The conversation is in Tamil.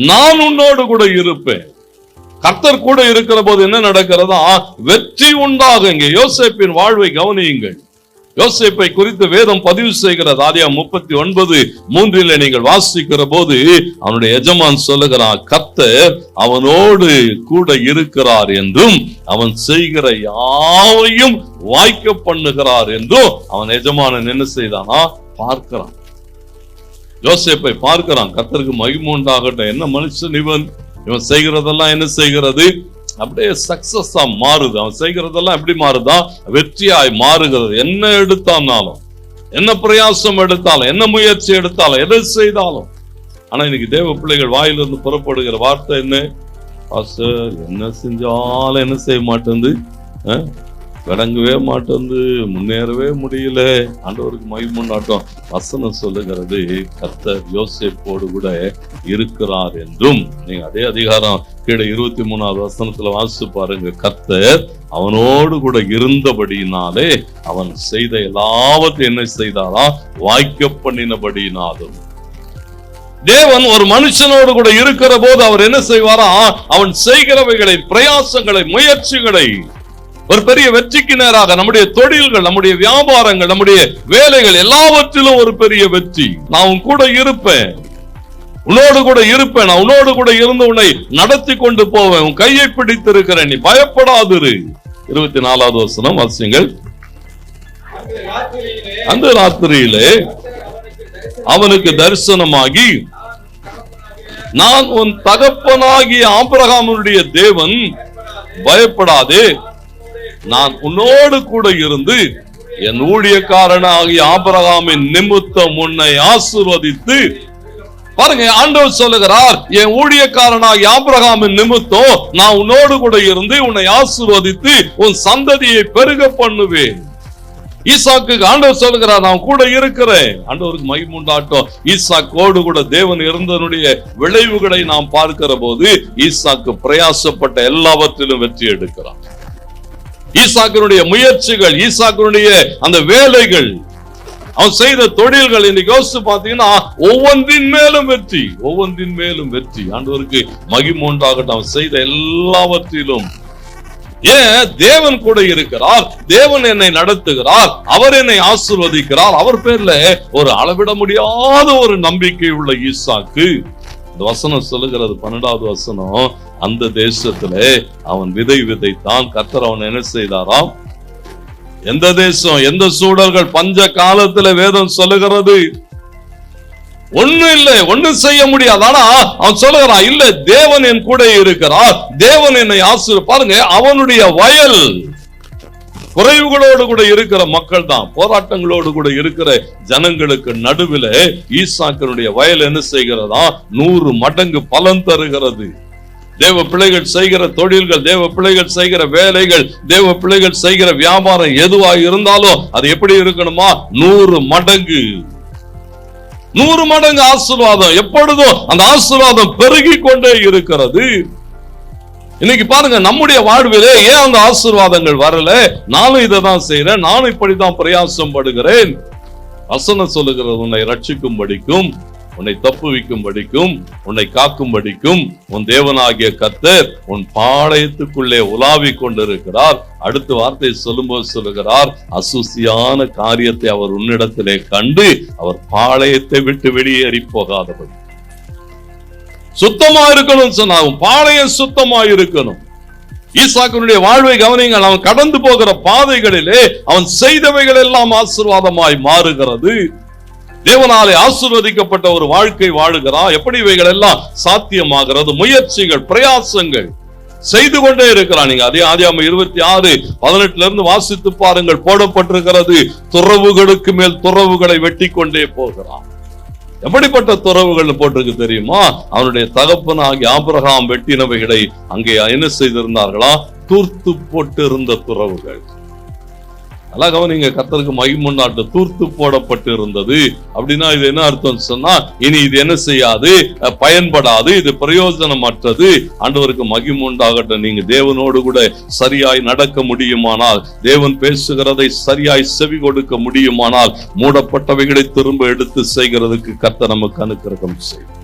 நான் உன்னோடு கூட இருப்பேன். கர்த்தர் கூட இருக்கிற போது என்ன நடக்கிறதா? வெற்றி உண்டாகும். இங்கே யோசேப்பின் வாழ்வை கவனியுங்கள். யோசேப்பை குறித்து வேதம் பதிவு செய்கிறது. ஆதியாகமம் 39:3 நீங்கள் வாசிக்கிற போது அவனுடைய எஜமான் சொல்லுகிறான், கர்த்தர் அவனோடு கூட இருக்கிறார் என்றும் அவன் செய்கிற யாவையும் வாய்க்க பண்ணுகிறார் என்றும் அவன் எஜமானன் என்ன செய்தானா? பார்க்கிறான். யோசேப்பை பார்க்கிறான். கர்த்தருக்கு மகிமை உண்டாகட்டும். என்ன மனுஷன் இவன் செய்கிறதெல்லாம் என்ன செய்கிறது? அப்படியே சக்சஸா மாறுது. அவன் செய்கிறதெல்லாம் எப்படி மாறுதா? வெற்றியாய் மாறுகிறது. என்ன எடுத்தாலும், என்ன பிரயாசம் எடுத்தாலும், என்ன முயற்சி எடுத்தாலும், எதை செய்தாலும். ஆனா இன்னைக்கு தேவ பிள்ளைகள் வாயிலிருந்து புறப்படுகிற வார்த்தை என்ன? பாஸ்டர், என்ன செஞ்சாலும் என்ன செய்ய மாட்டேங்குது, கடங்கவே மாட்டேந்து, முன்னேறவே முடியல. ஆண்டவருக்கு மகிமை உண்டாகட்டும். வசனம் சொல்லுகிறது, கர்த்தர் யோசேப்போடு கூட இருக்கிறார் என்றும். நீங்க அதே அதிகாரம் கீழே 23வது வசனத்துல வாசிச்சு பாருங்க. கர்த்தர் அவனோடு கூட இருந்தபடியினாலே அவன் செய்த எல்லாவற்றையும் என்ன செய்தாரா? வாய்க்க பண்ணினபடியினாலும். தேவன் ஒரு மனுஷனோடு கூட இருக்கிற போது அவர் என்ன செய்வாரா? அவன் செய்கிறவைகளை, பிரயாசங்களை, முயற்சிகளை ஒரு பெரிய வெற்றிக்கு நேராக, நம்முடைய தொழில்கள், நம்முடைய வியாபாரங்கள், நம்முடைய வேலைகள் எல்லாவற்றிலும் ஒரு பெரிய வெற்றி. நான் உன் கூட இருப்பேன், உன்னோடு கூட இருப்பேன், நான் உன்னோடு கூட இருந்து உன்னை நடத்தி கொண்டு போவேன், உன் கையை பிடித்திருக்கிறேன், நீ பயப்படாதிரு. 24வது வசனம் வாசியுங்கள். அந்த ராத்திரியிலே அவனுக்கு தரிசனமாகி, நான் உன் தகப்பனாகிய ஆபிரகாமுடைய தேவன், பயப்படாதே, நான் உன்னோடு கூட இருந்து என் ஊழியக்காரனாகிய ஆபிரகாமின் நிமித்தம் உன்னை ஆசீர்வதித்து. பாருங்க, ஆண்டவர் சொல்லுகிறார், என் ஊழியக்காரனாகிய ஆபிரகாமின் நிமித்தம் நான் உன்னோடு கூட இருந்து உன்னை ஆசீர்வதித்து உன் சந்ததியை பெருக பண்ணுவேன். ஈசாக்கு ஆண்டவர் சொல்லுகிறார், நான் கூட இருக்கிறேன். ஆண்டவருக்கு மகிமை உண்டாகட்டும். ஈசாக்கோடு கூட தேவன் இருந்தனுடைய விளைவுகளை நாம் பார்க்கிற போது ஈசாக்கு பிரயாசப்பட்ட எல்லாவற்றிலும் வெற்றி எடுக்கிறான். ஈசாக்கினுடைய முயற்சிகள், ஈசாக்கினுடைய அந்த வேலைகள், அவன் செய்த தொழில்கள், இன்னைக்கு யோசிச்சு பார்த்தீங்கன்னா ஒவ்வொன்றின் மேலும் வெற்றி, ஒவ்வொன்றின் மேலும் வெற்றி. ஆண்டவருக்கு மகிமை உண்டாகட்டும். அவன் செய்த எல்லாவற்றிலும் ஏன்? தேவன் கூட இருக்கிறார், தேவன் என்னை நடத்துகிறார், அவர் என்னை ஆசீர்வதிக்கிறார். அவர் பேர்ல ஒரு அளவிட முடியாத ஒரு நம்பிக்கை உள்ள ஈசாக்கு. வசனம் சொல்லுகிறது, 12வது வசனம், அந்த தேசத்திலே அவன் விதை விதைத்தான். கர்த்தர் அவன் என்ன செய்தாராம்? எந்த தேசம், எந்த சூழல்கள், பஞ்ச காலத்துல வேதம் சொல்லுகிறது ஒண்ணும் இல்லை, ஒண்ணும் செய்ய முடியாது. ஆனா அவன் சொல்லுகிறான், இல்ல, தேவன் என் கூட இருக்கிறார், தேவன் என்னை ஆசீர்வதிப்பார். பாருங்க, அவனுடைய வயல் குறைவுகளோடு கூட இருக்கிற மக்கள் தான், போராட்டங்களோடு கூட இருக்கிற ஜனங்களுக்கு நடுவில் ஈசாக்கினுடைய வயல் என்ன செய்கிறதா? 100 மடங்கு பலன் தருகிறது. தேவ பிள்ளைகள் செய்கிற தொழில்கள், தேவ பிள்ளைகள் செய்கிற வேலைகள், தேவ பிள்ளைகள் செய்கிற வியாபாரம் எதுவா இருந்தாலும் அது எப்படி இருக்கணுமா? 100 மடங்கு, 100 மடங்கு ஆசீர்வாதம். எப்பொழுதும் அந்த ஆசீர்வாதம் பெருகி கொண்டே இருக்கிறது. இன்னைக்கு பாருங்க, நம்முடைய வாழ்விலே ஏன் அந்த ஆசீர்வாதங்கள் வரல? நானும் இதை தான் செய்யறேன், நானும் இப்படித்தான் பிரயாசம் படுகிறேன். வசனம் சொல்லுகிறது, உன்னை ரட்சிக்கும்படிக்கும், உன்னை தப்புவிக்கும்படிக்கும், உன்னை காக்கும்படிக்கும் உன் தேவனாகிய கர்த்தர் உன் பாளையத்துக்குள்ளே உலாவி கொண்டிருக்கிறார். அடுத்த வார்த்தை சொல்லும்போது சொல்லுகிறார், அசுசியான காரியத்தை அவர் உன்னிடத்திலே கண்டு அவர் பாளையத்தை விட்டு வெளியேறி போகாதபடி. சுத்தமா இருக்கணும் சொன்னாங்க, பாளையம் சுத்தமா இருக்கணும். ஈசாக்கினுடைய வாழ்வை கவனிங்கள். அவன் கடந்து போகிற பாதைகளிலே அவன் செய்தவைகள் எல்லாம் ஆசீர்வாதமாய் மாறுகிறது. தேவனாலே ஆசீர்வதிக்கப்பட்ட ஒரு வாழ்க்கை வாழுகிறான். எப்படி இவைகள் எல்லாம் சாத்தியமாகிறது? முயற்சிகள், பிரயாசங்கள் செய்து கொண்டே இருக்கிறான். நீங்க அதே ஆதியாகமம் 26:18 வாசித்து பாருங்கள். போடப்பட்டிருக்கிறது, துறவுகளுக்கு மேல் துறவுகளை வெட்டி கொண்டே போகிறான். எப்படிப்பட்ட துறவுகள் போட்டிருக்கு தெரியுமா? அவனுடைய தகப்பனாகிய ஆபிரகாம் வெட்டினவைகளை அங்கே என்ன செய்திருந்தார்களா? தூர்த்து போட்டு இருந்த துறவுகள். நல்லா கவனிங்க, கர்த்தருக்கு மகிமை உண்டாகட்டும். தூர்த்து போடப்பட்டு இருந்தது அப்படின்னா இது என்ன அர்த்தம் சொன்னா, இனி இது என்ன செய்யாது, பயன்படாது, இது பிரயோஜனமற்றது. ஆண்டவருக்கு மகிமை உண்டாகட்டும். நீங்க தேவனோடு கூட சரியாய் நடக்க முடியுமானால், தேவன் பேசுகிறதை சரியாய் செவி கொடுக்க முடியுமானால், மூடப்பட்டவைகளை திரும்ப எடுத்து செய்கிறதுக்கு கர்த்தர் நமக்கு அனுக்கிரகம் செய்யும்.